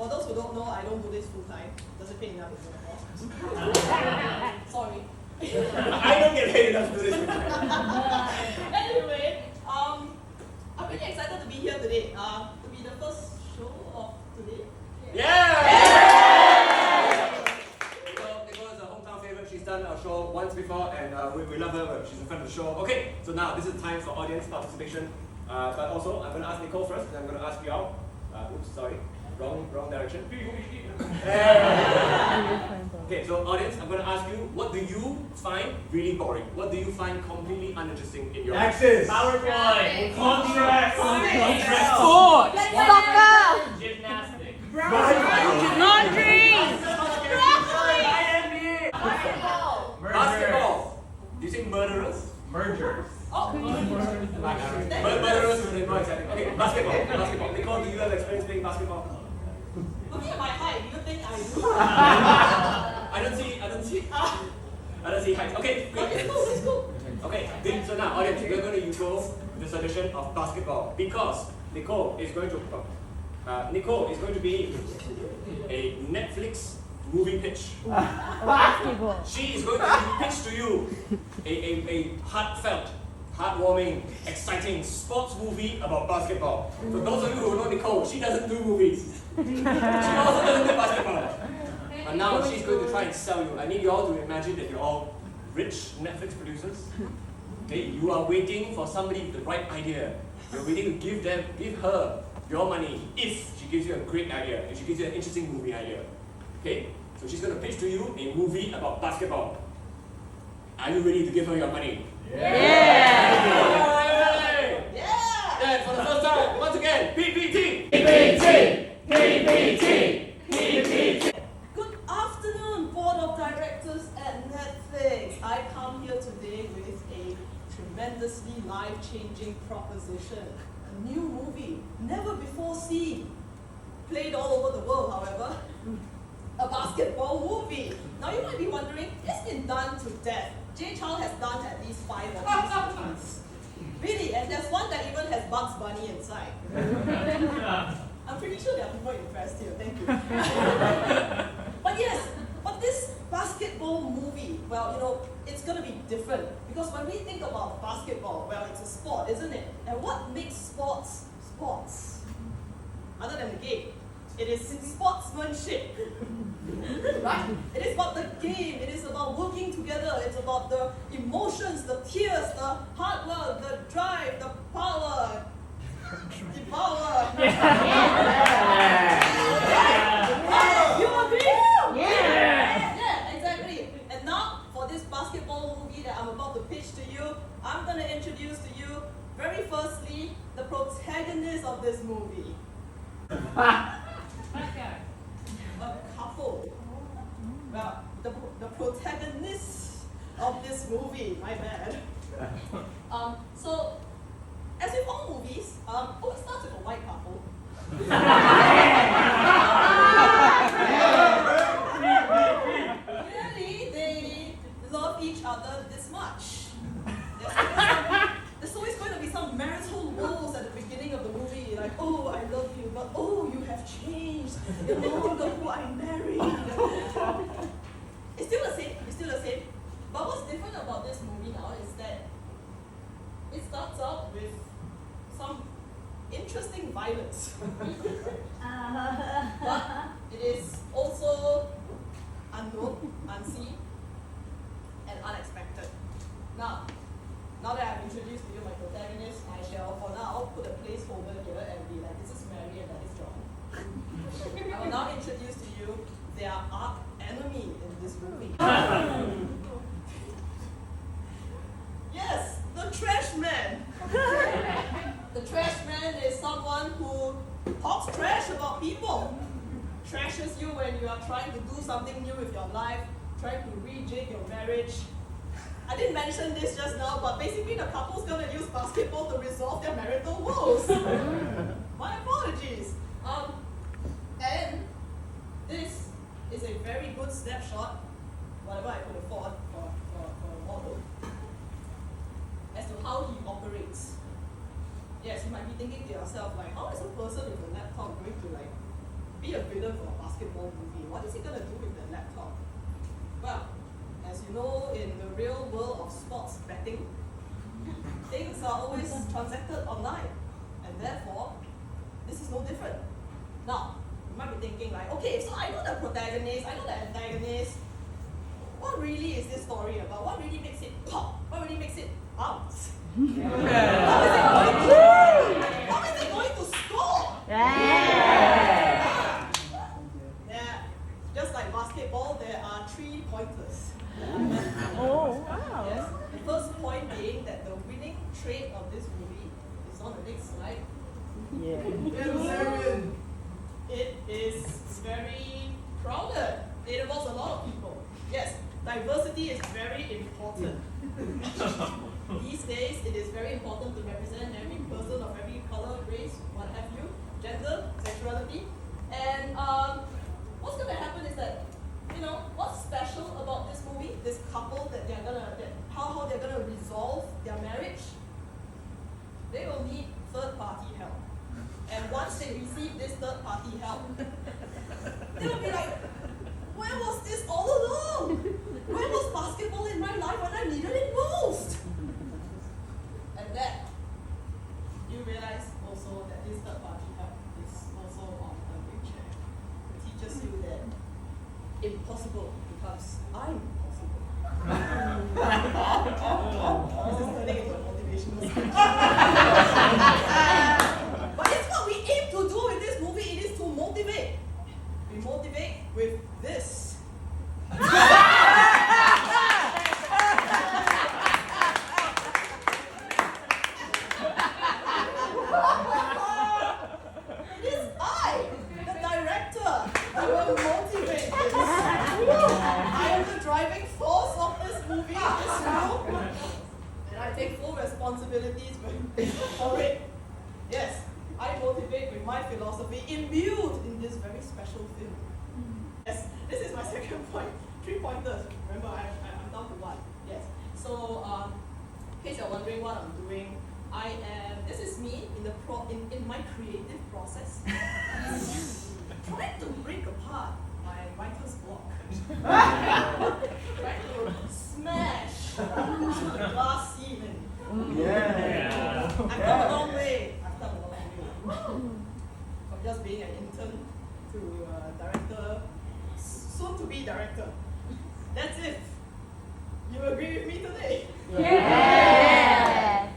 For those who don't know, I don't do this full time. Doesn't pay enough in Singapore. Sorry. I don't get paid enough to do this full time. Anyway, I'm really excited to be here today. To be the first show of today. Yeah! Nicole is a hometown favorite. She's done our show once before, and we love her. She's a friend of the show. Okay, so now this is time for audience participation. But also, I'm going to ask Nicole first, and I'm going to ask you all. Oops, sorry. Wrong direction. Okay, so audience, I'm going to ask you, what do you find really boring? What do you find completely uninteresting in your life? Taxes. PowerPoint. Contracts. Sports. Soccer. Gymnastics. Laundry. Basketball. Do you say murderers? Mergers. Murderers is more exciting. Okay, basketball. Nicole, do you have experience playing basketball? Looking at my height, do you think I do? I don't see height. Okay, great. It's cool. Okay, so now, audience, we're going to use the solution of basketball because Nicole is going to be a Netflix movie pitch. Basketball. She is going to pitch to you a heartfelt, heartwarming, exciting sports movie about basketball. For those of you who know Nicole, she doesn't do movies. She also doesn't do basketball. And now she's going to try and sell you. I need you all to imagine that you're all rich Netflix producers. Okay, you are waiting for somebody with the right idea. You're waiting to give her your money if she gives you a great idea, if she gives you an interesting movie idea. Okay, so she's going to pitch to you a movie about basketball. Are you ready to give her your money? Yeah. Yeah, for the first time, once again, PPT. Good afternoon, Board of Directors at Netflix. I come here today with a tremendously life-changing proposition. A new movie, never before seen. Played all over the world, however. A basketball movie. Now you might be wondering, it's been done to death. J. Chow has done at least 5 of these movies. Really, and there's one that even has Bugs Bunny inside. I'm pretty sure there are people impressed here, thank you. But this basketball movie, well, it's going to be different. Because when we think about basketball, well, it's a sport, isn't it? And what makes sports sports? Other than the game, it is sportsmanship. Right? It is about the game, it is about working together, it's about the emotions, the tears, the hard work, the drive, the power. The power. You agree? Yeah, exactly. And now, for this basketball movie that I'm about to pitch to you, I'm going to introduce to you, very firstly, the protagonist of this movie. A couple. Well, the protagonist of this movie, my bad. So, as with all movies, always starts with a white couple. Really, they love each other this much. There's always going to be some marital woes at the beginning of the movie, like, oh, I love you, but oh, you have changed. You're no longer who I married. It's still the same. But what's different about this movie now is that it starts out with some interesting violence. But it is also unknown, unseen, and unexpected. Now that I've introduced to you my protagonist, I shall for now put a placeholder here and be like, this is Mary and that is John. I will now introduce to you their arch enemy in this movie. Yes, the trash man. The trash man is someone who talks trash about people. Trashes you when you are trying to do something new with your life, trying to rejig your marriage. I didn't mention this just now, but basically the couple's gonna use basketball to resolve their marital woes. My apologies. And this is a very good snapshot, whatever I could afford for a model, as to how he operates. Yes, you might be thinking to yourself, like, how is a person with a laptop going to be a villain for a basketball movie. What is he gonna do with the laptop? Well, as you know, in the real world of sports betting, things are always transacted online, and therefore, this is no different. Now, you might be thinking like, okay, so I know the protagonist, I know the antagonist. What really is this story about? What really makes it pop? What really makes it bounce? How is it going to score? Yeah, just like basketball, there are 3 pointers. Oh, wow. Yes. The first point being that the winning trait of this movie is on the next slide. Yeah. It is very crowded. It involves a lot of people. Yes, diversity is very important. These days, it is very important to represent every person of every color, race, what have you, gender, sexuality. And what's going to happen is that, what's special about this movie, this couple that how they're gonna resolve their marriage? They will need third-party help. And once they receive this third-party help, they will be like, where was this all along? Where was basketball in my life when I needed it most? And then, you realize also that this third-party help is also on the picture. It teaches you that impossible becomes I'm possible. This is turning into a motivational speech. But it's what we aim to do in this movie. It is to motivate. We motivate with this. It is I, the director, who will motivate this. I am the driving force of this movie, this film, and I take full responsibilities for it. Yes, I motivate with my philosophy imbued in this very special film. Yes, this is my second point. 3 pointers. Remember, I'm down to 1. Yes. So, in case you're wondering what I'm doing, this is me in my creative process. Trying to break apart my writer's block. Trying to smash the glass ceiling. Yeah. I've come a long way. From just being an intern to director, soon to be director. That's it. You agree with me today? Yeah.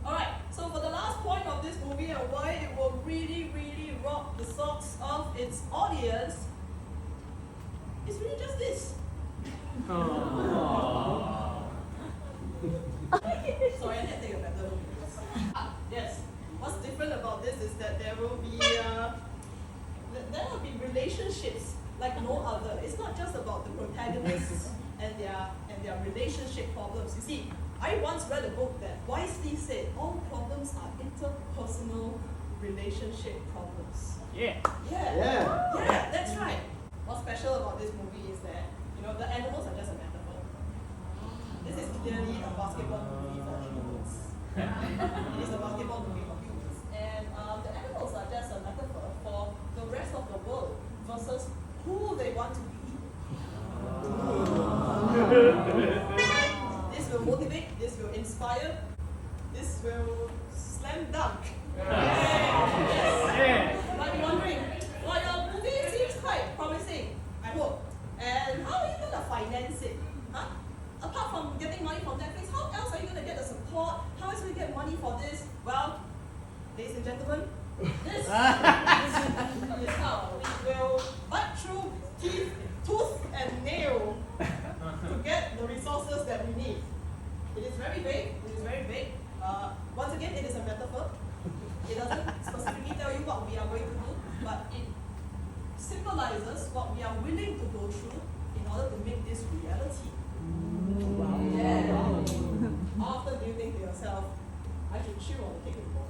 Alright, so for the last point of this movie and why it will really, really rock the socks off its audience, it's really just this. Sorry, I didn't take a better look at this. Yes, what's different about this is that there will be relationships like no other. It's not just about the protagonists and their relationship problems. You see, I once read a book that wisely said all problems are interpersonal relationship problems. Yeah. Yeah, that's right. What's special about this movie is that the animals are just a metaphor. This is clearly a basketball movie for humans. It is a basketball movie for humans, and the animals are just a metaphor for the rest of the world versus who they want to be. This will motivate, this will inspire, this will slam dunk. Yes. You might be wondering, well, your movie seems quite promising, I hope. And how are you going to finance it? Huh? Apart from getting money from Netflix, how else are you going to get the support? How else will you get money for this? Well, ladies and gentlemen, this is how we will bite through teeth, tooth and nail to get the resources that we need. It is very vague. Once again, it is a metaphor. It doesn't specifically tell you what we are going to do, but it symbolizes what we are willing to go through in order to make this reality. Yeah. How often do you think to yourself, I should chew on the cake before?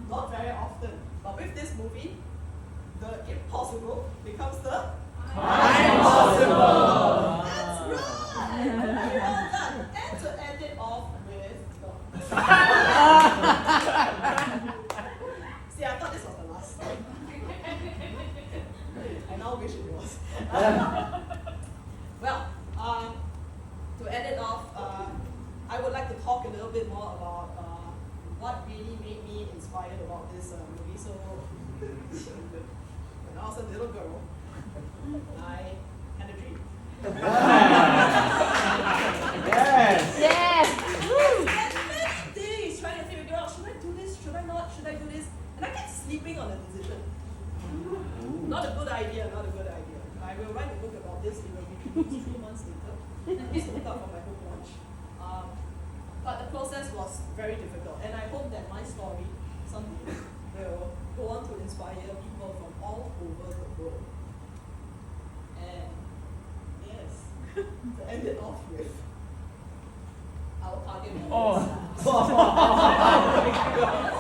Not very often. But with this movie, the impossible becomes the impossible. That's right. Very well done. And to end it off with See, I thought this was the last time. Well, to end it off, I would like to talk a little bit more about what really made me inspired about this movie. So, when I was a little girl, I had a dream. Yes. Yes. Spent many days trying to figure out, should I do this? Should I not? Should I do this? And I kept sleeping on the decision. Not a good idea, not a good idea. I will write a book about this. It will be released 3 months later. Just look out for my book launch. But the process was very difficult, and I hope that my story someday will go on to inspire people from all over the world. And yes, to end it off with our target audience. Oh.